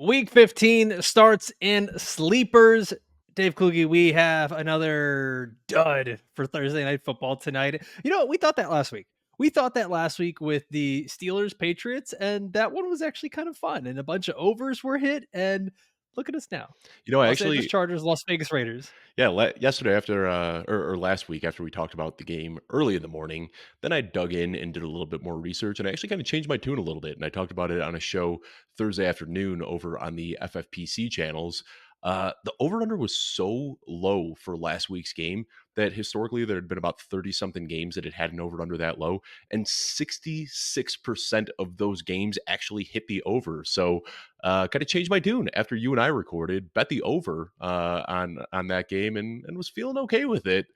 Week 15 starts in sleepers. Dave Kluge, we have another dud for Thursday Night Football tonight. You know what? We thought that last week. We thought that last week with the Steelers Patriots, and that one was actually kind of fun. And a bunch of overs were hit. And look at us now. I Los Angeles actually Chargers, Las Vegas Raiders. yeah, yesterday after, or last week after we talked about the game early in the morning, then I dug in and did a little bit more research, and I actually kinda changed my tune a little bit, and I talked about it on a show Thursday afternoon over on the FFPC channels. The over/under was so low for last week's game that historically there had been about 30-something games that had an over/under that low, and 66% of those games actually hit the over. So, kind of changed my tune after you and I recorded, bet the over on that game, and was feeling okay with it.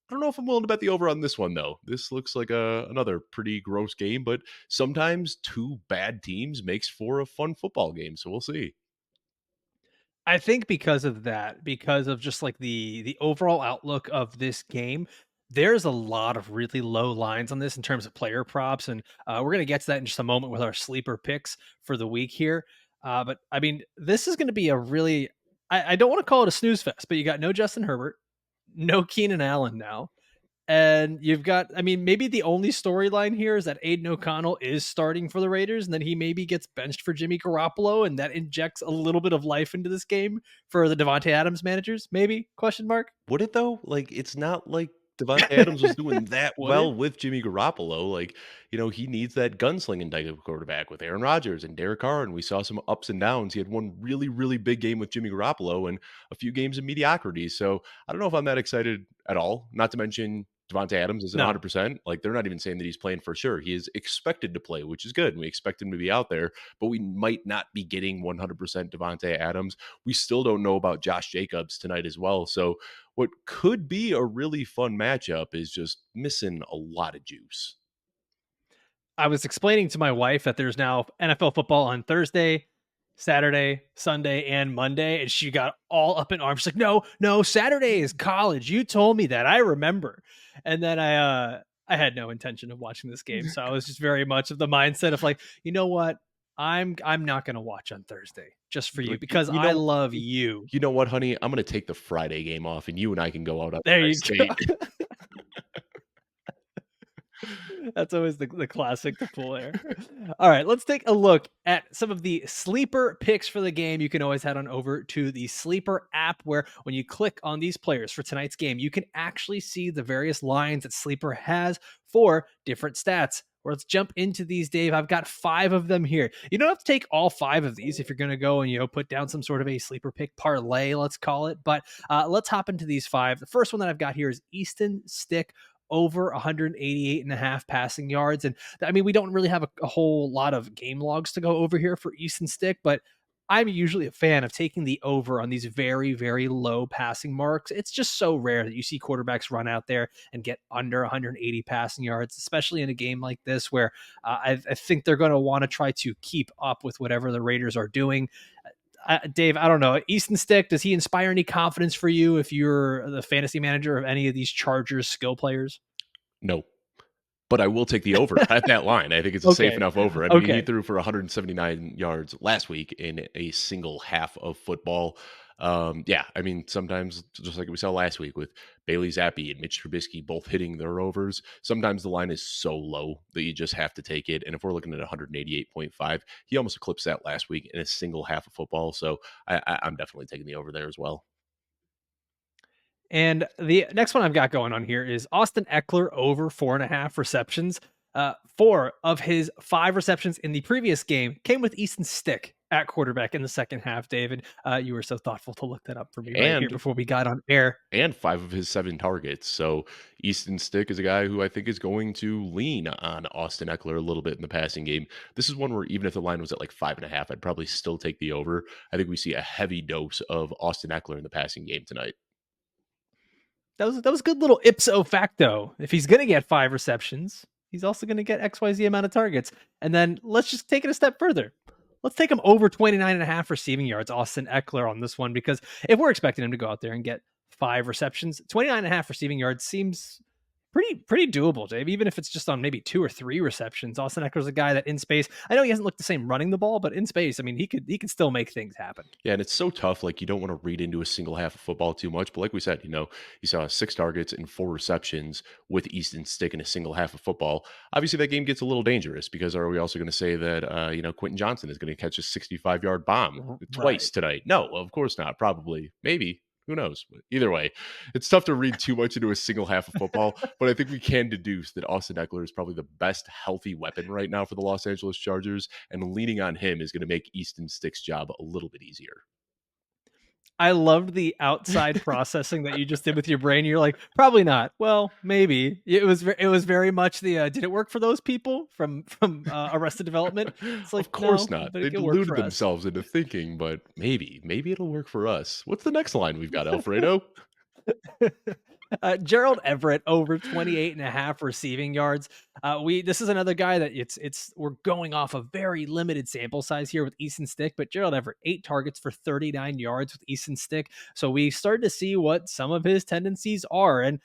I don't know if I'm willing to bet the over on this one though. This looks like another pretty gross game, but sometimes two bad teams makes for a fun football game. So we'll see. I think because of that, because of just like the overall outlook of this game, there's a lot of really low lines on this in terms of player props, and we're gonna get to that in just a moment with our sleeper picks for the week here. But I mean, this is going to be a really I don't want to call it a snooze fest, but you got no Justin Herbert, no Keenan Allen now. And you've got, I mean, maybe the only storyline here is that Aidan O'Connell is starting for the Raiders, and then he maybe gets benched for Jimmy Garoppolo, and that injects a little bit of life into this game for the Devontae Adams managers. Maybe? Question mark. Would it though? Like, it's not like Devontae Adams was doing that Would well it? with Jimmy Garoppolo. Like, he needs that gunslinging type of quarterback with Aaron Rodgers and Derek Carr, and we saw some ups and downs. He had one really, really big game with Jimmy Garoppolo and a few games of mediocrity. So I don't know if I'm that excited at all. Not to mention Devontae Adams isn't No. 100%. Like, they're not even saying that he's playing for sure. He is expected to play, which is good. And we expect him to be out there, but we might not be getting 100% Devontae Adams. We still don't know about Josh Jacobs tonight as well. So what could be a really fun matchup is just missing a lot of juice. I was explaining to my wife that there's now NFL football on Thursday, Saturday, Sunday, and Monday, and she got all up in arms. She's like, "No, Saturday is college. You told me that. I remember." And then I had no intention of watching this game, so I was just very much of the mindset of like, you know what, I'm not gonna watch on Thursday just for you Like, because I love you. you know what, honey? I'm going to take the Friday game off, and you and I can go out on There a you nice date. go. That's always the classic to pull there. All right, let's take a look at some of the sleeper picks for the game. You can always head on over to the Sleeper app where when you click on these players for tonight's game, you can actually see the various lines that Sleeper has for different stats. Let's jump into these, Dave. I've got 5 of them here. You don't have to take all 5 of these if you're going to go and, put down some sort of a sleeper pick parlay, let's call it. But let's hop into these 5. The first one that I've got here is Easton Stick over 188.5 passing yards. And I mean, we don't really have a whole lot of game logs to go over here for Easton Stick, but I'm usually a fan of taking the over on these very, very low passing marks. It's just so rare that you see quarterbacks run out there and get under 180 passing yards, especially in a game like this where I think they're going to want to try to keep up with whatever the Raiders are doing. Dave, I don't know. Easton Stick, does he inspire any confidence for you if you're the fantasy manager of any of these Chargers skill players? No, but I will take the over at that line. I think it's a safe Okay. enough over. I mean, he Okay. threw for 179 yards last week in a single half of football. Yeah, I mean, sometimes just like we saw last week with Bailey Zappi and Mitch Trubisky both hitting their overs, sometimes the line is so low that you just have to take it. And if we're looking at 188.5, he almost eclipsed that last week in a single half of football. So I'm definitely taking the over there as well. And the next one I've got going on here is Austin Ekeler over 4.5 receptions. 4 of his 5 receptions in the previous game came with Easton Stick at quarterback in the second half, David. You were so thoughtful to look that up for me right here And before we got on air. 5 of his 7 targets. So Easton Stick is a guy who I think is going to lean on Austin Ekeler a little bit in the passing game. This is one where even if the line was at like 5.5, I'd probably still take the over. I think we see a heavy dose of Austin Ekeler in the passing game tonight. That was a good little ipso facto. If he's going to get 5 receptions, he's also going to get XYZ amount of targets. And then let's just take it a step further. Let's take him over 29.5 receiving yards, Austin Ekeler, on this one, because if we're expecting him to go out there and get 5 receptions, 29.5 receiving yards seems pretty doable, Dave. Even if it's just on maybe 2 or 3 receptions. Austin Eckler's a guy that in space, I know he hasn't looked the same running the ball, but in space, I mean, he could still make things happen. Yeah, and it's so tough. Like you don't want to read into a single half of football too much. But like we said, you saw 6 targets and 4 receptions with Easton stick in a single half of football. Obviously, that game gets a little dangerous because are we also going to say that Quentin Johnson is going to catch a 65-yard bomb Right. twice tonight? No, of course not. Probably, maybe. Who knows? But either way, it's tough to read too much into a single half of football. But I think we can deduce that Austin Eckler is probably the best healthy weapon right now for the Los Angeles Chargers, and leaning on him is going to make Easton Stick's job a little bit easier. I loved the outside processing that you just did with your brain. You're like, probably not. Well, maybe. It was very much the did it work for those people from Arrested Development? It's like Of course no, not. but it They could work deluded for us. themselves into thinking, but maybe it'll work for us. What's the next line we've got, Alfredo? Gerald Everett over 28.5 receiving yards. We This is another guy that we're going off a very limited sample size here with Easton Stick, but Gerald Everett 8 targets for 39 yards with Easton Stick. So we started to see what some of his tendencies are, and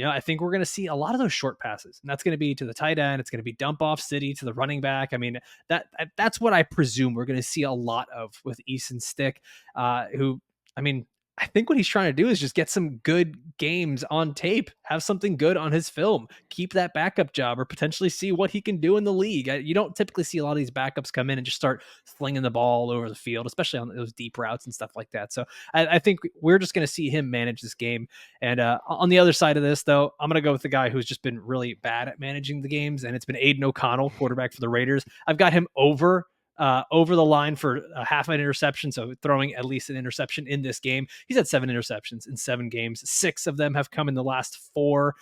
I think we're going to see a lot of those short passes, and that's going to be to the tight end. It's going to be dump off city to the running back. I mean that's what I presume we're going to see a lot of with Easton Stick, who I mean I think what he's trying to do is just get some good games on tape, have something good on his film, keep that backup job, or potentially see what he can do in the league. You don't typically see a lot of these backups come in and just start slinging the ball all over the field, especially on those deep routes and stuff like that. So I think we're just going to see him manage this game. And on the other side of this, though, I'm going to go with the guy who's just been really bad at managing the games, and it's been Aidan O'Connell, quarterback for the Raiders. I've got him over the line for a half an interception, so throwing at least an interception in this game. He's had 7 interceptions in 7 games. 6 of them have come in the last 4.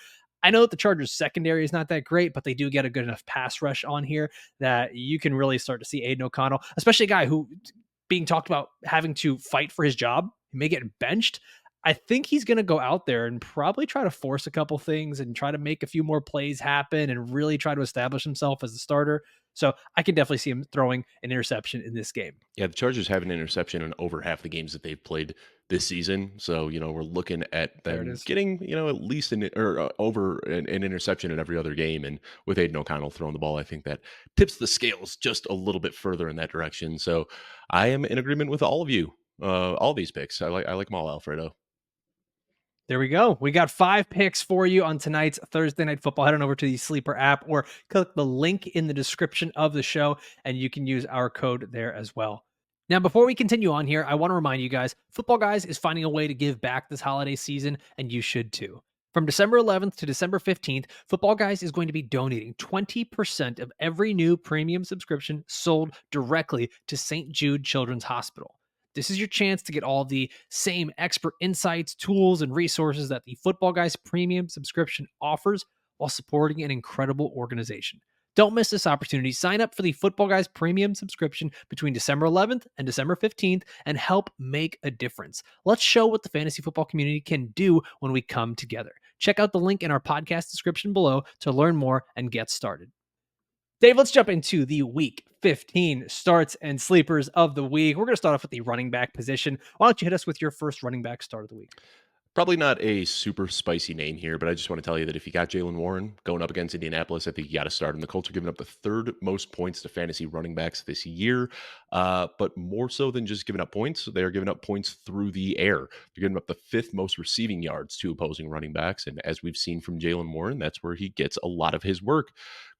I know that the Chargers secondary is not that great, but they do get a good enough pass rush on here that you can really start to see Aidan O'Connell, especially a guy who being talked about having to fight for his job. He may get benched. I think he's going to go out there and probably try to force a couple things and try to make a few more plays happen and really try to establish himself as a starter. So I can definitely see him throwing an interception in this game. Yeah, the Chargers have an interception in over half the games that they've played this season. So, we're looking at There it them is. getting, at least over an interception in every other game. And with Aiden O'Connell throwing the ball, I think that tips the scales just a little bit further in that direction. So I am in agreement with all of you, all these picks. I like them all, Alfredo. There we go. We got 5 picks for you on tonight's Thursday Night Football. Head on over to the Sleeper app or click the link in the description of the show, and you can use our code there as well. Now, before we continue on here, I want to remind you guys, Football Guys is finding a way to give back this holiday season, and you should too. From December 11th to December 15th, Football Guys is going to be donating 20% of every new premium subscription sold directly to St. Jude Children's Hospital. This is your chance to get all the same expert insights, tools, and resources that the Football Guys premium subscription offers while supporting an incredible organization. Don't miss this opportunity. Sign up for the Football Guys premium subscription between December 11th and December 15th and help make a difference. Let's show what the fantasy football community can do when we come together. Check out the link in our podcast description below to learn more and get started. Dave, let's jump into the week 15 starts and sleepers of the week. We're going to start off with the running back position. Why don't you hit us with your first running back start of the week? Probably not a super spicy name here, but I just want to tell you that if you got Jaylen Warren going up against Indianapolis, I think you got to start him. The Colts are giving up the 3rd most points to fantasy running backs this year, but more so than just giving up points, they are giving up points through the air. They're giving up the 5th most receiving yards to opposing running backs, and as we've seen from Jaylen Warren, that's where he gets a lot of his work.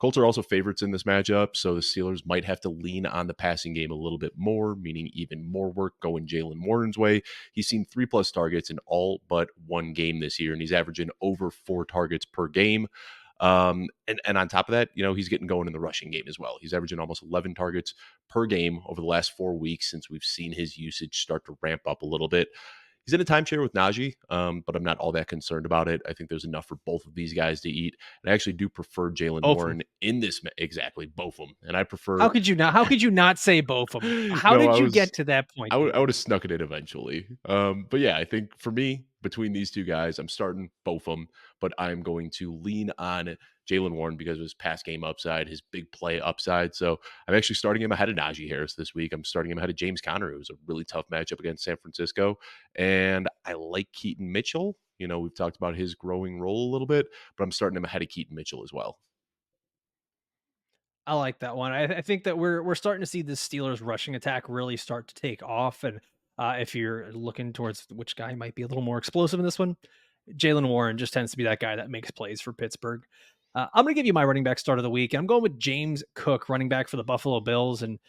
Colts are also favorites in this matchup, so the Steelers might have to lean on the passing game a little bit more, meaning even more work going Jaylen Warren's way. He's seen 3+ targets in all but one game this year, and he's averaging over 4 targets per game. And on top of that, he's getting going in the rushing game as well. He's averaging almost 11 targets per game over the last 4 weeks since we've seen his usage start to ramp up a little bit. He's in a timeshare with Najee, but I'm not all that concerned about it. I think there's enough for both of these guys to eat. And I actually do prefer Jaylen Both of them. Warren in this. Exactly, both of them. And I How prefer. could you not? How could you not say both of them? How No, did you get to that point, I David? would have snuck it in eventually. But yeah, I think for me, between these two guys, I'm starting both of them, but I'm going to lean on Jaylen Warren because of his pass game upside, his big play upside. So I'm actually starting him ahead of Najee Harris this week. I'm starting him ahead of James Conner, who was a really tough matchup against San Francisco. And I like Keaton Mitchell. We've talked about his growing role a little bit, but I'm starting him ahead of Keaton Mitchell as well. I like that one. I think that we're starting to see the Steelers rushing attack really start to take off. And if you're looking towards which guy might be a little more explosive in this one, Jaylen Warren just tends to be that guy that makes plays for Pittsburgh. I'm going to give you my running back start of the week. I'm going with James Cook, running back for the Buffalo Bills. And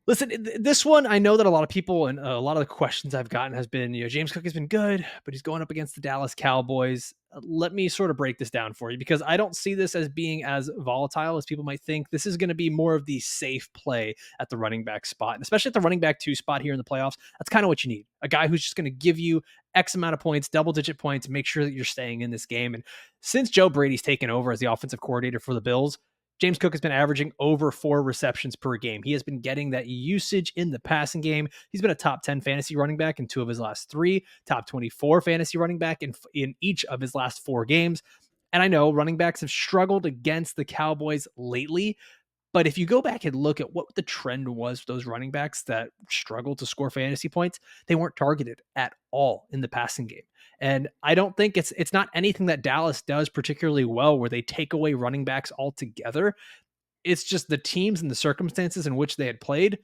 listen, this one, I know that a lot of people and a lot of the questions I've gotten has been, James Cook has been good, but he's going up against the Dallas Cowboys. Let me sort of break this down for you because I don't see this as being as volatile as people might think. This is going to be more of the safe play at the running back spot, and especially at the running back 2 spot here in the playoffs. That's kind of what you need. A guy who's just going to give you X amount of points, double digit points, make sure that you're staying in this game. And since Joe Brady's taken over as the offensive coordinator for the Bills, James Cook has been averaging over 4 receptions per game. He has been getting that usage in the passing game. He's been a top 10 fantasy running back in 2 of his last 3, top 24 fantasy running back in each of his last 4 games. And I know running backs have struggled against the Cowboys lately, but if you go back and look at what the trend was for those running backs that struggled to score fantasy points, they weren't targeted at all in the passing game. And I don't think it's not anything that Dallas does particularly well where they take away running backs altogether. It's just the teams and the circumstances in which they had played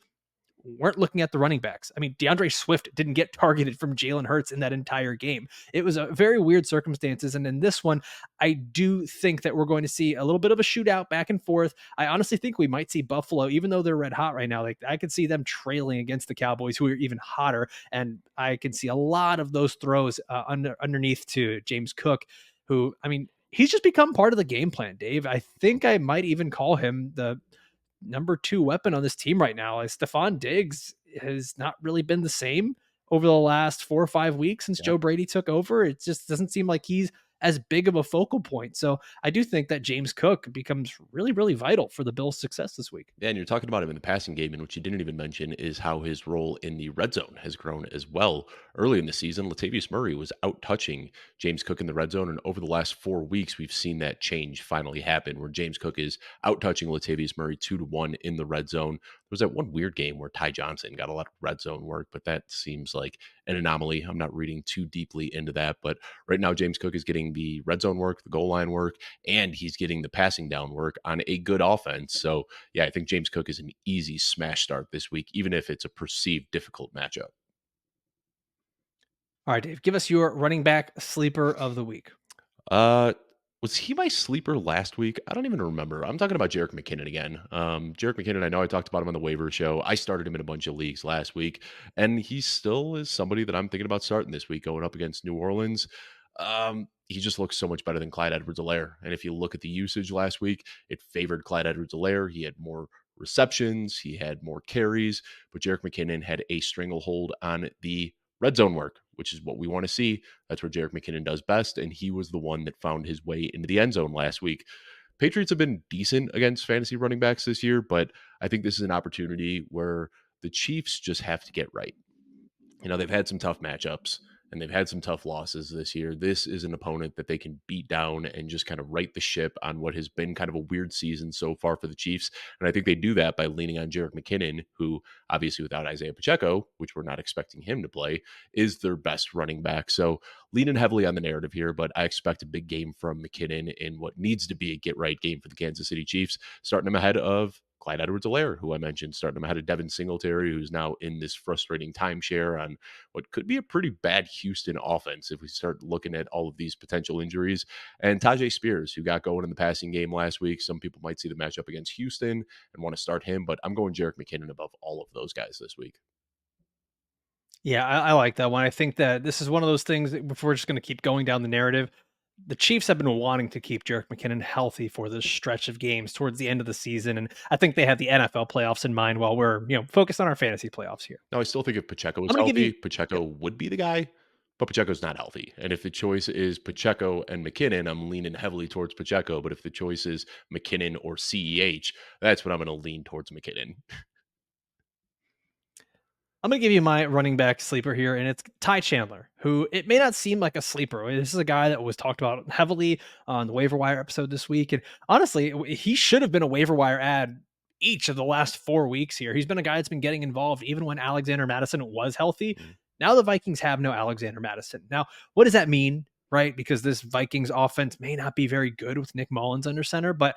weren't looking at the running backs. I mean, DeAndre Swift didn't get targeted from Jalen Hurts in that entire game. It was a very weird circumstances. And in this one, I do think that we're going to see a little bit of a shootout back and forth. I honestly think we might see Buffalo, even though they're red hot right now, like I could see them trailing against the Cowboys, who are even hotter. And I can see a lot of those throws underneath to James Cook, who, I mean, he's just become part of the game plan, Dave. I think I might even call him the number 2 weapon on this team right now. Like Stephon Diggs has not really been the same over the last 4 or 5 weeks since Yeah. Joe Brady took over. It just doesn't seem like he's as big of a focal point. So I do think that James Cook becomes really, really vital for the Bills' success this week. Yeah, and you're talking about him in the passing game, and what you didn't even mention is how his role in the red zone has grown as well. Early in the season, Latavius Murray was out touching James Cook in the red zone, and over the last 4 weeks, we've seen that change finally happen, where James Cook is out touching Latavius Murray 2-1 in the red zone. There was that one weird game where Ty Johnson got a lot of red zone work, but that seems like an anomaly. I'm not reading too deeply into that, but right now James Cook is getting the red zone work, the goal line work, and he's getting the passing down work on a good offense. So yeah, I think James Cook is an easy smash start this week, even if it's a perceived difficult matchup. All right, Dave, give us your running back sleeper of the week. Uh, was he my sleeper last week? I don't even remember. I'm talking about Jerick McKinnon again. Jerick McKinnon, I know I talked about him on the waiver show. I started him in a bunch of leagues last week, and he still is somebody that I'm thinking about starting this week going up against New Orleans. He just looks so much better than Clyde Edwards-Helaire. And if you look at the usage last week, it favored Clyde Edwards-Helaire. He had more receptions, he had more carries, but Jerick McKinnon had a stranglehold on the red zone work, which is what we want to see. That's where Jerick McKinnon does best, and he was the one that found his way into the end zone last week. Patriots have been decent against fantasy running backs this year, but I think this is an opportunity where the Chiefs just have to get right. They've had some tough matchups and they've had some tough losses this year. This is an opponent that they can beat down and just kind of right the ship on what has been kind of a weird season so far for the Chiefs. And I think they do that by leaning on Jerick McKinnon, who obviously without Isaiah Pacheco, which we're not expecting him to play, is their best running back. So leaning heavily on the narrative here, but I expect a big game from McKinnon in what needs to be a get right game for the Kansas City Chiefs, starting him ahead of Clyde Edwards-Helaire, who I mentioned, starting him ahead of Devin Singletary, who's now in this frustrating timeshare on what could be a pretty bad Houston offense if we start looking at all of these potential injuries. And Tajay Spears, who got going in the passing game last week. Some people might see the matchup against Houston and want to start him, but I'm going Jerick McKinnon above all of those guys this week. Yeah, I like that one. I think that this is one of those things that if we're just going to keep going down the narrative, the Chiefs have been wanting to keep Jerick McKinnon healthy for this stretch of games towards the end of the season. And I think they have the NFL playoffs in mind while we're, focused on our fantasy playoffs here. Now, I still think if Pacheco was I'm going to give healthy, you, Pacheco yep. would be the guy, but Pacheco's not healthy. And if the choice is Pacheco and McKinnon, I'm leaning heavily towards Pacheco. But if the choice is McKinnon or CEH, that's what I'm going to lean towards McKinnon. I'm going to give you my running back sleeper here, and it's Ty Chandler, who it may not seem like a sleeper. This is a guy that was talked about heavily on the waiver wire episode this week. And honestly, he should have been a waiver wire ad each of the last 4 weeks here. He's been a guy that's been getting involved even when Alexander Madison was healthy. Mm. Now the Vikings have no Alexander Madison. Now, what does that mean? right? Because this Vikings offense may not be very good with Nick Mullins under center, but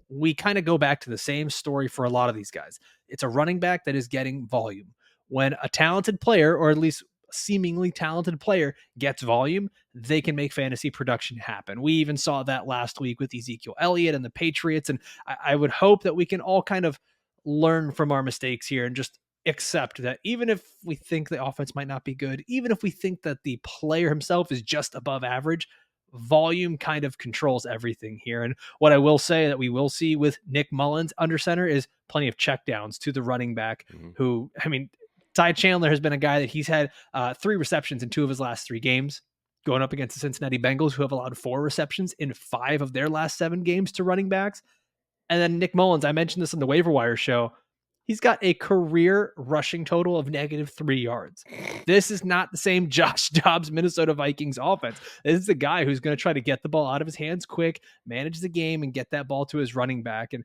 we kind of go back to the same story for a lot of these guys. It's a running back that is getting volume. When a talented player, or at least seemingly talented player, gets volume, they can make fantasy production happen. We even saw that last week with Ezekiel Elliott and the Patriots. And I would hope that we can all kind of learn from our mistakes here and just accept that even if we think the offense might not be good, even if we think that the player himself is just above average, volume kind of controls everything here. And what I will say that we will see with Nick Mullins under center is plenty of checkdowns to the running back Mhm. who, I mean, Ty Chandler has been a guy that he's had 3 receptions in 2 of his last 3 games, going up against the Cincinnati Bengals, who have allowed 4 receptions in 5 of their last 7 games to running backs. And then Nick Mullins, I mentioned this on the waiver wire show. He's got a career rushing total of -3 yards. This is not the same Josh Dobbs Minnesota Vikings offense. This is a guy who's going to try to get the ball out of his hands quick, manage the game, and get that ball to his running back. And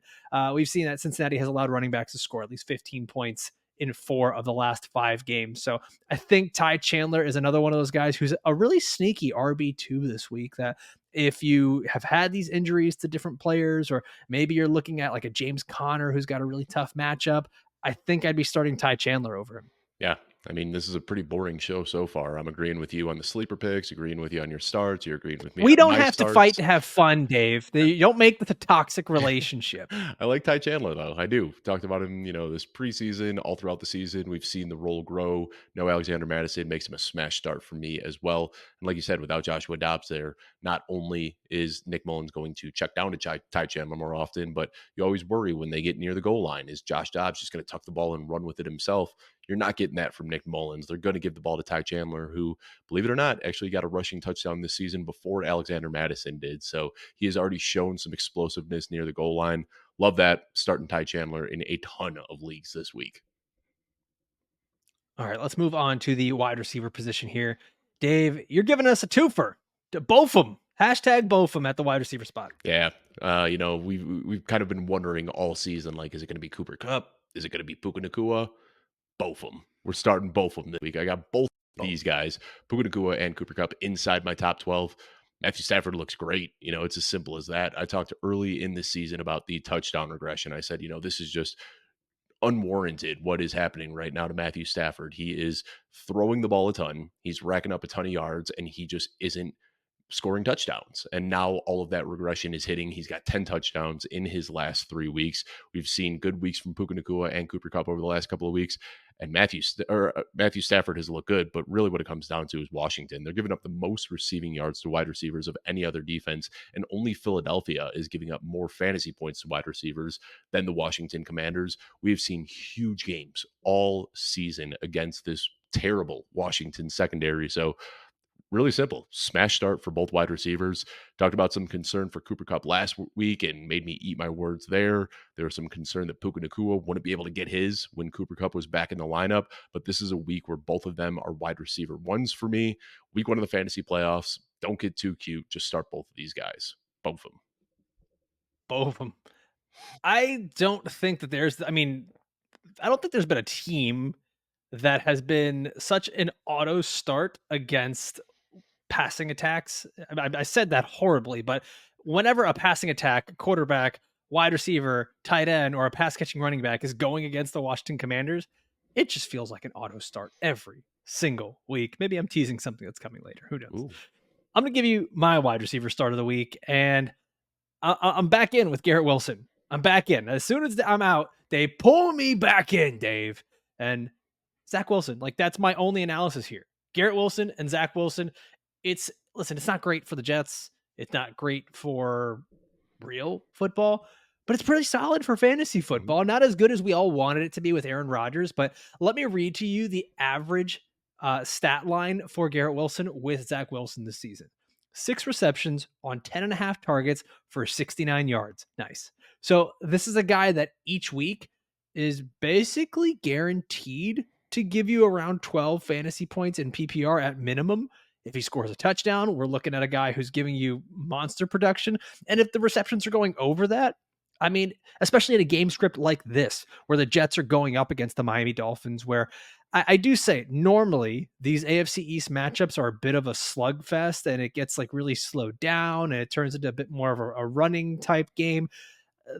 we've seen that Cincinnati has allowed running backs to score at least 15 points in 4 of the last 5 games. So I think Ty Chandler is another one of those guys who's a really sneaky RB2 this week, that if you have had these injuries to different players, or maybe you're looking at like a James Conner who's got a really tough matchup, I think I'd be starting Ty Chandler over him. Yeah. I mean, this is a pretty boring show so far. I'm agreeing with you on the sleeper picks, agreeing with you on your starts. You're agreeing with me We on don't my have to fight starts. to have fun, Dave. You don't make the toxic relationship. I like Ty Chandler though. I do. Talked about him, this preseason, all throughout the season. We've seen the role grow. No Alexander Madison makes him a smash start for me as well. And like you said, without Joshua Dobbs there, not only is Nick Mullins going to check down to Ty Chandler more often, but you always worry when they get near the goal line. Is Josh Dobbs just going to tuck the ball and run with it himself? You're not getting that from Nick Mullins. They're going to give the ball to Ty Chandler, who, believe it or not, actually got a rushing touchdown this season before Alexander Madison did. So he has already shown some explosiveness near the goal line. Love that, starting Ty Chandler in a ton of leagues this week. All right, let's move on to the wide receiver position here. Dave, you're giving us a twofer. Both of them. Hashtag both of them at the wide receiver spot. Yeah, we've kind of been wondering all season, like, is it going to be Cooper Kupp? Is it going to be Puka Nacua? Both of them. We're starting both of them this week. I got both these guys, Puka Nacua and Cooper Kupp, inside my top 12. Matthew Stafford looks great. It's as simple as that. I talked early in this season about the touchdown regression. I said, this is just unwarranted what is happening right now to Matthew Stafford. He is throwing the ball a ton. He's racking up a ton of yards, and he just isn't scoring touchdowns. And now all of that regression is hitting. He's got 10 touchdowns in his last 3 weeks. We've seen good weeks from Puka Nacua and Cooper Kupp over the last couple of weeks. And Matthew Stafford has looked good, but really what it comes down to is Washington. They're giving up the most receiving yards to wide receivers of any other defense, and only Philadelphia is giving up more fantasy points to wide receivers than the Washington Commanders. We have seen huge games all season against this terrible Washington secondary. So really simple. Smash start for both wide receivers. Talked about some concern for Cooper Kupp last week and made me eat my words there. There was some concern that Puka Nacua wouldn't be able to get his when Cooper Kupp was back in the lineup. But this is a week where both of them are wide receiver ones for me. Week 1 of the fantasy playoffs. Don't get too cute. Just start both of these guys. Both of them. Both of them. I don't think that I don't think there's been a team that has been such an auto start against passing attacks. I said that horribly, but whenever a passing attack, quarterback, wide receiver, tight end, or a pass catching running back is going against the Washington Commanders, it just feels like an auto start every single week. Maybe I'm teasing something that's coming later. Who knows? Ooh. I'm going to give you my wide receiver start of the week, and I'm back in with Garrett Wilson. I'm back in. As soon as I'm out, they pull me back in, Dave. And Zach Wilson, like, that's my only analysis here. Garrett Wilson and Zach Wilson. It's not great for the Jets. It's not great for real football, but it's pretty solid for fantasy football. Not as good as we all wanted it to be with Aaron Rodgers, but let me read to you the average stat line for Garrett Wilson with Zach Wilson this season. 6 receptions on 10.5 targets for 69 yards. Nice. So this is a guy that each week is basically guaranteed to give you around 12 fantasy points in PPR at minimum. If he scores a touchdown, we're looking at a guy who's giving you monster production. And if the receptions are going over that, I mean, especially in a game script like this, where the Jets are going up against the Miami Dolphins, where I do say normally these AFC East matchups are a bit of a slugfest and it gets like really slowed down and it turns into a bit more of a running type game.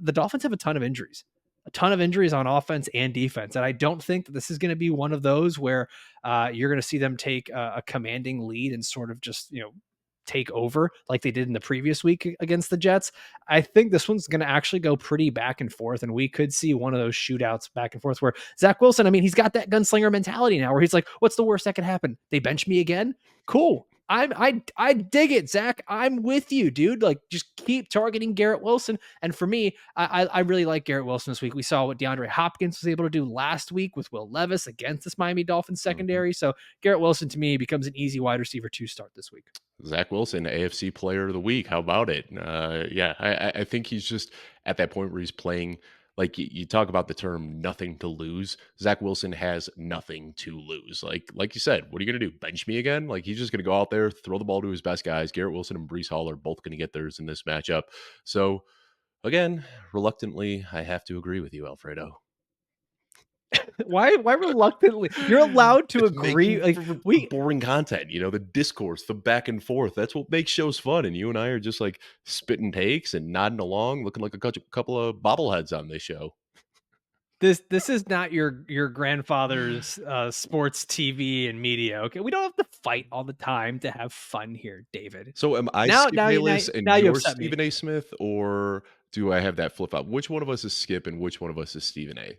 The Dolphins have a ton of injuries on offense and defense. And I don't think that this is going to be one of those where you're going to see them take a commanding lead and sort of just, take over like they did in the previous week against the Jets. I think this one's going to actually go pretty back and forth. And we could see one of those shootouts back and forth where Zach Wilson, I mean, he's got that gunslinger mentality now where he's like, what's the worst that could happen? They bench me again. Cool. I dig it, Zach. I'm with you, dude. Like, just keep targeting Garrett Wilson. And for me, I really like Garrett Wilson this week. We saw what DeAndre Hopkins was able to do last week with Will Levis against this Miami Dolphins Mhm. secondary. So Garrett Wilson to me becomes an easy wide receiver to start this week. Zach Wilson, AFC Player of the Week. How about it? Yeah, I think he's just at that point where he's playing. Like you talk about the term "nothing to lose." Zach Wilson has nothing to lose. Like you said, what are you going to do? Bench me again? Like he's just going to go out there, throw the ball to his best guys. Garrett Wilson and Brees Hall are both going to get theirs in this matchup. So again, reluctantly, I have to agree with you, Alfredo. Why reluctantly? You're allowed to It's agree. making Like for we boring content, the discourse, the back and forth. That's what makes shows fun. And you and I are just like spitting takes and nodding along, looking like a couple of bobbleheads on this show. this is not your grandfather's sports TV and media. Okay, we don't have to fight all the time to have fun here, David. So am I Now Skip now you now, Bayless and now you you're upset me. Stephen A. Smith, or do I have that flip flop? Which one of us is Skip and which one of us is Stephen A?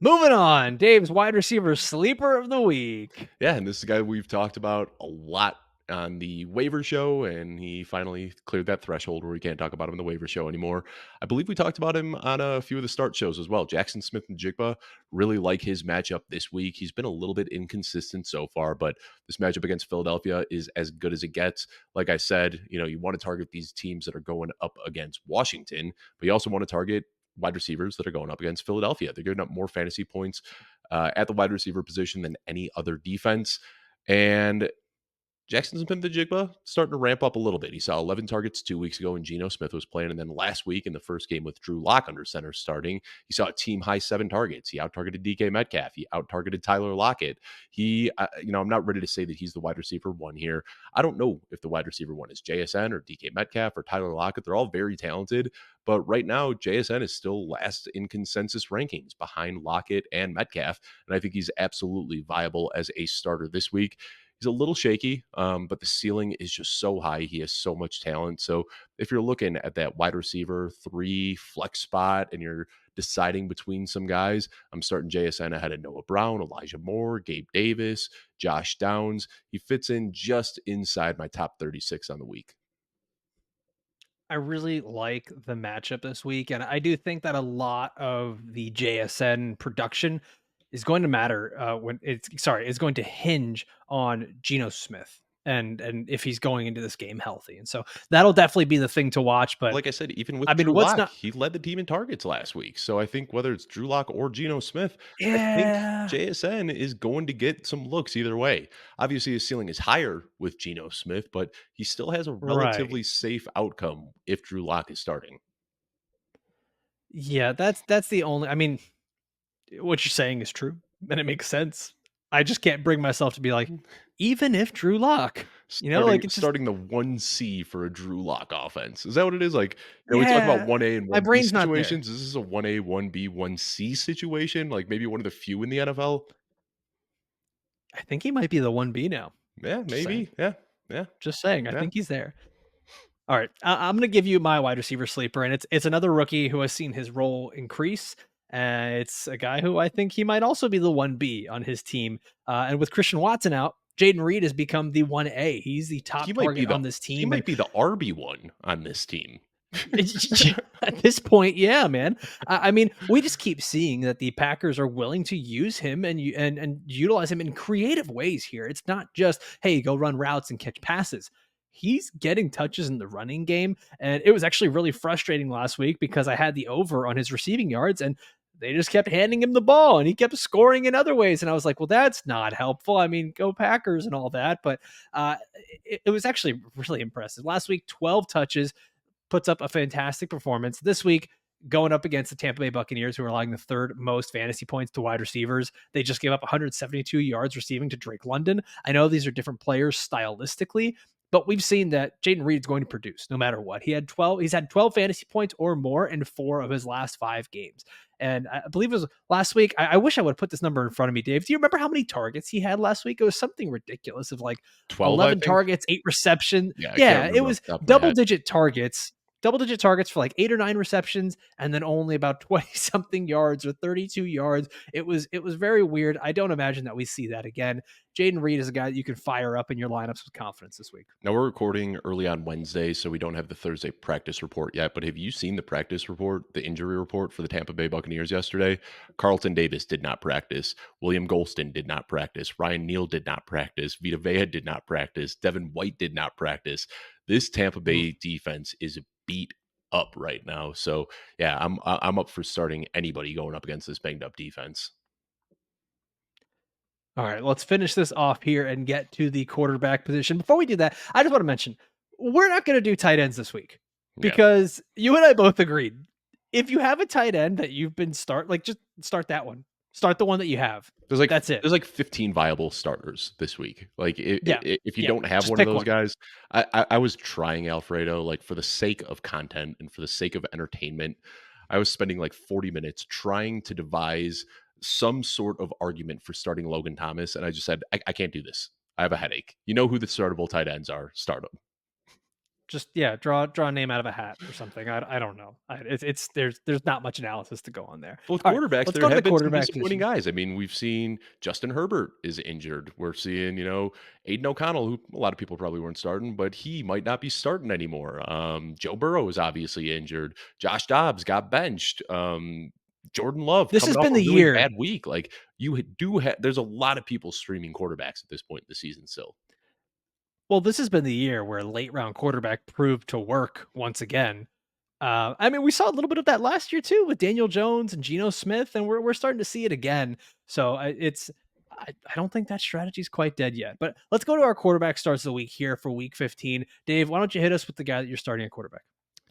Moving on, Dave's wide receiver sleeper of the week. Yeah, and this is a guy we've talked about a lot on the waiver show, and he finally cleared that threshold where we can't talk about him in the waiver show anymore. I believe we talked about him on a few of the start shows as well. Jaxon Smith-Njigba, really like his matchup this week. He's been a little bit inconsistent so far, but this matchup against Philadelphia is as good as it gets. Like I said, you want to target these teams that are going up against Washington, but you also want to target wide receivers that are going up against Philadelphia. They're giving up more fantasy points at the wide receiver position than any other defense. And Jackson's been the Jigba starting to ramp up a little bit. He saw 11 targets 2 weeks ago when Geno Smith was playing. And then last week in the first game with Drew Lock under center starting, he saw a team high 7 targets. He out targeted DK Metcalf. He out targeted Tyler Lockett. I'm not ready to say that he's the wide receiver one here. I don't know if the wide receiver one is JSN or DK Metcalf or Tyler Lockett. They're all very talented. But right now, JSN is still last in consensus rankings behind Lockett and Metcalf. And I think he's absolutely viable as a starter this week. He's a little shaky, but the ceiling is just so high. He has so much talent. So if you're looking at that wide receiver 3 flex spot and you're deciding between some guys, I'm starting JSN ahead of Noah Brown, Elijah Moore, Gabe Davis, Josh Downs. He fits in just inside my top 36 on the week. I really like the matchup this week, and I do think that a lot of the JSN production is going to matter is going to hinge on Geno Smith and if he's going into this game healthy, and so that'll definitely be the thing to watch. But Like I said, even with I mean, Drew what's Lock, not? he led the team in targets last week. So I think whether it's Drew Lock or Geno Smith, I think Yeah, JSN is going to get some looks either way. Obviously, his ceiling is higher with Geno Smith, but he still has a right. relatively safe outcome if Drew Lock is starting. Yeah, that's the only. I mean, what you're saying is true, and it makes sense. I just can't bring myself to be like, even if Drew Lock, Starting like it's just starting the 1C for a Drew Lock offense. Is that what it is? Like, we talk about yeah. 1A and My 1B brain's not there. situations. Is this a 1A, 1B, 1C situation? Like maybe one of the few in the NFL? I think he might be the 1B now. Yeah, Just saying. maybe. Yeah. Yeah. Just saying. I Yeah. think he's there. All right. I'm going to give you my wide receiver sleeper, and it's another rookie who has seen his role increase. It's a guy who I think he might also be the 1B on his team. And with Christian Watson out, Jayden Reed has become the 1A. He's the He top might be target the on this he team. And might be the RB1 on this team. at this point, yeah, man. I mean, we just keep seeing that the Packers are willing to use him and utilize him in creative ways here. It's not just, hey, go run routes and catch passes. He's getting touches in the running game, and it was actually really frustrating last week because I had the over on his receiving yards, and they just kept handing him the ball, and he kept scoring in other ways. And I was like, well, that's not helpful. I mean, go Packers and all that, but it was actually really impressive. Last week, 12 touches, puts up a fantastic performance. This week, going up against the Tampa Bay Buccaneers, who are allowing the third most fantasy points to wide receivers. They just gave up 172 yards receiving to Drake London. I know these are different players stylistically, but we've seen that Jayden Reed's going to produce no matter what. He's had 12 fantasy points or more in 4 of his last 5 games. And I believe it was last week. I wish I would have put this number in front of me, Dave. Do you remember how many targets he had last week? It was something ridiculous of like 12, I 11 think. targets, 8 reception. Yeah, I can't Yeah, it remember off was the top of my double head. digit targets double-digit targets for like 8 or 9 receptions, and then only about 20 something yards or 32 yards. It was very weird. I don't imagine that we see that again. Jayden Reed is a guy that you can fire up in your lineups with confidence this week. Now we're recording early on Wednesday, so we don't have the Thursday practice report yet. But have you seen the practice report, the injury report for the Tampa Bay Buccaneers yesterday? Carlton Davis did not practice. William Golston did not practice. Ryan Neal did not practice. Vita Vea did not practice. Devin White did not practice. This Tampa Bay Oof. defense is beat up right now. So yeah, I'm up for starting anybody going up against this banged up defense. All right, let's finish this off here and get to the quarterback position. Before we do that, I just want to mention we're not going to do tight ends this week Yeah. because you and I both agreed. If you have a tight end that you've been just start that one. Start the one that you have. There's like That's it. there's like 15 viable starters this week. Like Yeah. if you Yeah. don't have Just one of pick those one. guys, I was trying Alfredo like for the sake of content and for the sake of entertainment. I was spending like 40 minutes trying to devise some sort of argument for starting Logan Thomas, and I just said I can't do this. I have a headache. You know who the startable tight ends are? Start them. Just draw a name out of a hat or something. I don't know. It's there's not much analysis to go on there. Well, with All right, quarterbacks, let's there go to the have been some quarterback disappointing position. guys. I mean, we've seen Justin Herbert is injured. We're seeing, Aiden O'Connell, who a lot of people probably weren't starting, but he might not be starting anymore. Joe Burrow is obviously injured. Josh Dobbs got benched. Jordan Love This has coming off been a the really year. bad week. Like you do have, there's a lot of people streaming quarterbacks at this point in the season still. Well, this has been the year where late round quarterback proved to work once again. I mean, we saw a little bit of that last year too with Daniel Jones and Geno Smith, and we're starting to see it again. So I don't think that strategy is quite dead yet. But let's go to our quarterback starts of the week here for week 15. Dave, why don't you hit us with the guy that you're starting at quarterback?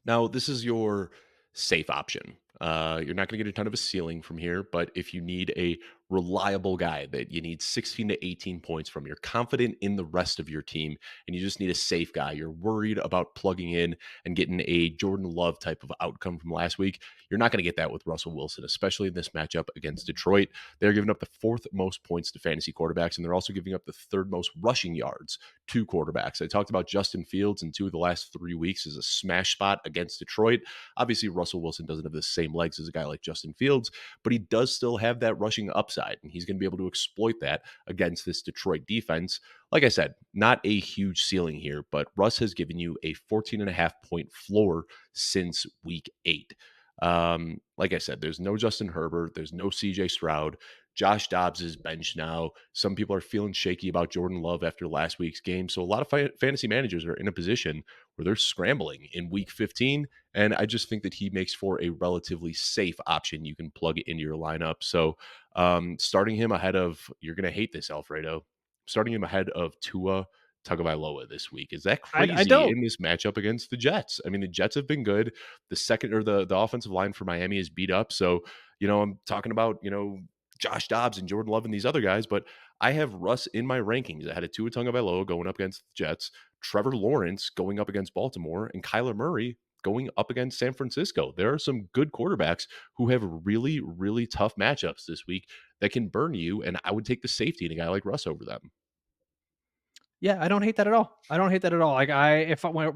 Now, this is your safe option. You're not going to get a ton of a ceiling from here, but if you need a reliable guy that you need 16 to 18 points from, you're confident in the rest of your team, and you just need a safe guy, you're worried about plugging in and getting a Jordan Love type of outcome from last week, you're not going to get that with Russell Wilson, especially in this matchup against Detroit. They're giving up the 4th most points to fantasy quarterbacks, and they're also giving up the 3rd most rushing yards to quarterbacks. I talked about Justin Fields in 2 of the last 3 weeks as a smash spot against Detroit. Obviously, Russell Wilson doesn't have the same legs as a guy like Justin Fields, but he does still have that rushing upside, and he's going to be able to exploit that against this Detroit defense. Like I said, not a huge ceiling here, but Russ has given you a 14.5 point floor since week 8. Like I said, there's no Justin Herbert, there's no CJ Stroud. Josh Dobbs is benched now. Some people are feeling shaky about Jordan Love after last week's game. So a lot of fantasy managers are in a position where they're scrambling in week 15. And I just think that he makes for a relatively safe option you can plug into your lineup. So starting him ahead of, you're going to hate this, Alfredo, starting him ahead of Tua Tagovailoa this week. Is that I crazy don't. in this matchup against the Jets? I mean, the Jets have been good. The second or the offensive line for Miami is beat up. So, I'm talking about, Josh Dobbs and Jordan Love and these other guys, but I have Russ in my rankings ahead of Tua Tagovailoa going up against the Jets, Trevor Lawrence going up against Baltimore, and Kyler Murray going up against San Francisco. There are some good quarterbacks who have really, really tough matchups this week that can burn you, and I would take the safety in a guy like Russ over them. Yeah, I don't hate that at all. I don't hate that at all. Like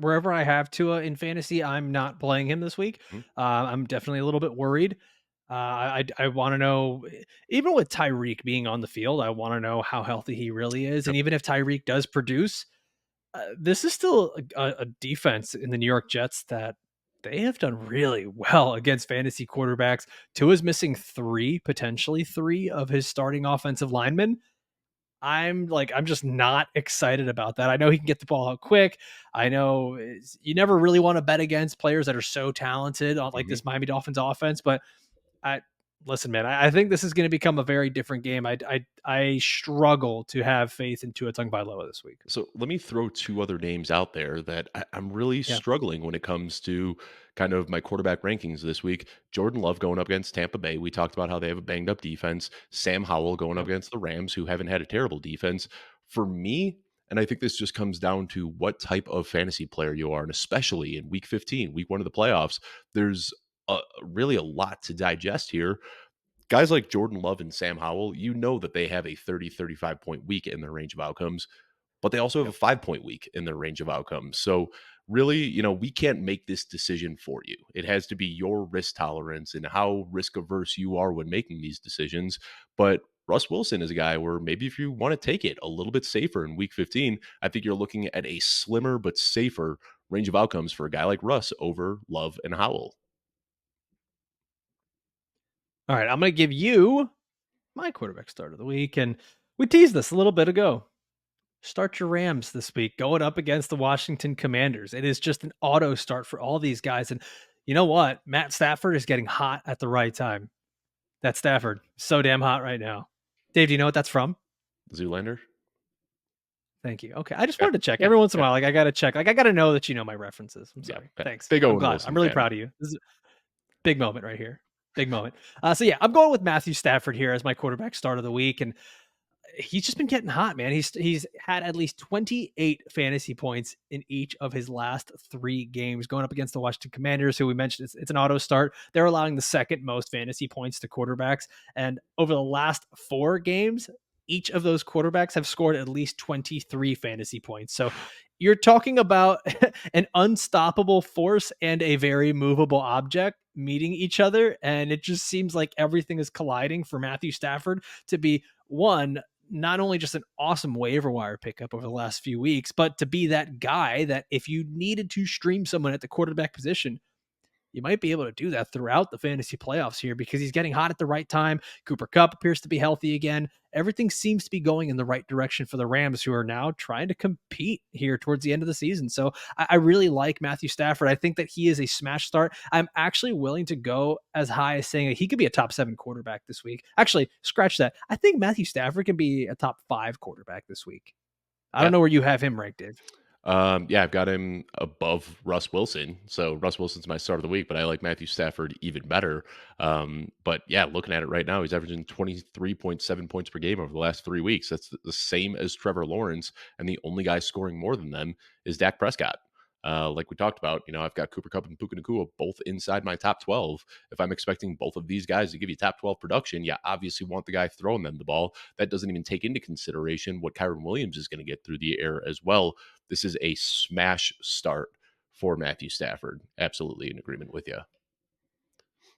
wherever I have Tua in fantasy, I'm not playing him this week. Mhm. I'm definitely a little bit worried. I want to know, even with Tyreek being on the field, I want to know how healthy he really is. And Yep. even if Tyreek does produce, this is still a defense in the New York Jets that they have done really well against fantasy quarterbacks. Tua's missing potentially three of his starting offensive linemen. I'm just not excited about that. I know he can get the ball out quick. I know you never really want to bet against players that are so talented on like Mhm. this Miami Dolphins offense, but Listen, man, I think this is going to become a very different game. I struggle to have faith in Tua Tagovailoa this week. So let me throw two other names out there that I'm really Yeah. struggling when it comes to kind of my quarterback rankings this week. Jordan Love going up against Tampa Bay. We talked about how they have a banged up defense. Sam Howell going up Yep. against the Rams, who haven't had a terrible defense. For me, and I think this just comes down to what type of fantasy player you are, and especially in week 15, week one of the playoffs, there's really a lot to digest here. Guys like Jordan Love and Sam Howell, you know that they have a 30, 35 point week in their range of outcomes, but they also have a Yep. 5 point week in their range of outcomes. So, really, we can't make this decision for you. It has to be your risk tolerance and how risk averse you are when making these decisions. But Russ Wilson is a guy where maybe if you want to take it a little bit safer in week 15, I think you're looking at a slimmer but safer range of outcomes for a guy like Russ over Love and Howell. All right, I'm going to give you my quarterback start of the week, and we teased this a little bit ago. Start your Rams this week, going up against the Washington Commanders. It is just an auto start for all these guys, and you know what? Matt Stafford is getting hot at the right time. That Stafford, so damn hot right now. Dave, do you know what that's from? Zoolander? Thank you. Okay, I just Yeah. wanted to check Yeah. every once in a Yeah. while. Like I gotta check. Like I gotta know that you know my references. I'm Yeah. sorry. Yeah. Thanks. Big I'm Owen glad. I'm Wilson really fan. proud of you. This is a big moment right here. Big moment. So yeah, I'm going with Matthew Stafford here as my quarterback start of the week, and he's just been getting hot, man. He's had at least 28 fantasy points in each of his last 3 games, going up against the Washington Commanders, who we mentioned it's an auto start. They're allowing the second most fantasy points to quarterbacks, and over the last 4 games, each of those quarterbacks have scored at least 23 fantasy points. So you're talking about an unstoppable force and a very movable object meeting each other, and it just seems like everything is colliding for Matthew Stafford to be one, not only just an awesome waiver wire pickup over the last few weeks, but to be that guy that if you needed to stream someone at the quarterback position, you might be able to do that throughout the fantasy playoffs here because he's getting hot at the right time. Cooper Kupp appears to be healthy again. Everything seems to be going in the right direction for the Rams, who are now trying to compete here towards the end of the season. So I really like Matthew Stafford. I think that he is a smash start. I'm actually willing to go as high as saying that he could be a top 7 quarterback this week. Actually, scratch that. I think Matthew Stafford can be a top 5 quarterback this week. I Yeah. don't know where you have him ranked, Dave. Yeah, I've got him above Russ Wilson. So Russ Wilson's my start of the week, but I like Matthew Stafford even better. But yeah, looking at it right now, he's averaging 23.7 points per game over the last 3 weeks. That's the same as Trevor Lawrence, and the only guy scoring more than them is Dak Prescott. Like we talked about, I've got Cooper Kupp and Puka Nacua both inside my top 12. If I'm expecting both of these guys to give you top 12 production, you obviously want the guy throwing them the ball. That doesn't even take into consideration what Kyron Williams is going to get through the air as well. This is a smash start for Matthew Stafford. Absolutely in agreement with you.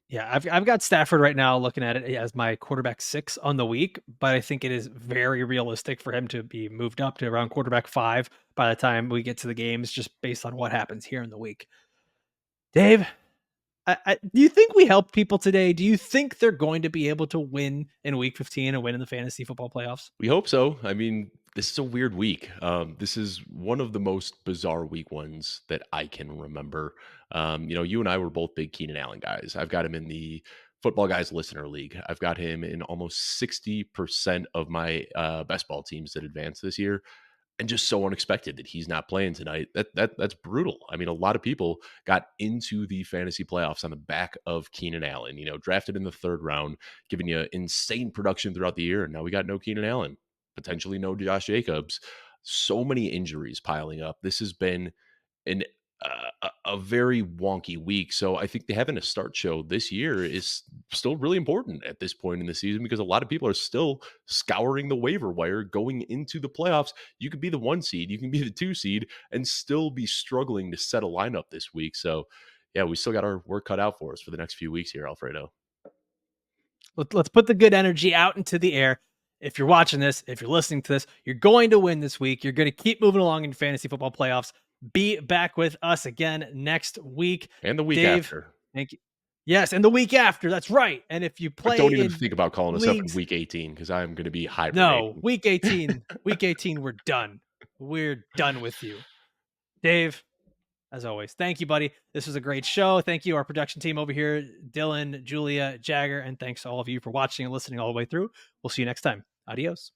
Yeah, I've got Stafford right now looking at it as my quarterback 6 on the week, but I think it is very realistic for him to be moved up to around quarterback 5 by the time we get to the games, just based on what happens here in the week. Dave, do you think we helped people today? Do you think they're going to be able to win in week 15 and win in the fantasy football playoffs? We hope so. I mean, this is a weird week. This is one of the most bizarre week ones that I can remember. You and I were both big Keenan Allen guys. I've got him in the Football Guys Listener League. I've got him in almost 60% of my best ball teams that advance this year, and just so unexpected that he's not playing tonight. That's brutal. I mean, a lot of people got into the fantasy playoffs on the back of Keenan Allen. Drafted in the 3rd round, giving you insane production throughout the year, and now we got no Keenan Allen, potentially no Josh Jacobs. So many injuries piling up. This has been an a very wonky week. So I think having a start show this year is still really important at this point in the season because a lot of people are still scouring the waiver wire going into the playoffs. You could be the 1 seed, you can be the 2 seed, and still be struggling to set a lineup this week. So yeah, we still got our work cut out for us for the next few weeks here, Alfredo. Let's put the good energy out into the air. If you're watching this, if you're listening to this, you're going to win this week. You're going to keep moving along in fantasy football playoffs. Be back with us again next week. And the week Dave, after. thank you. Yes, and the week after. That's right. And if you But play don't even in think about calling us up in leagues, week 18 because I am going to be no, hibernating. week 18, week 18, we're done. We're done with you. Dave, As always, thank you, buddy. This was a great show. Thank you, our production team over here, Dylan, Julia, Jagger, and thanks to all of you for watching and listening all the way through. We'll see you next time. Adios.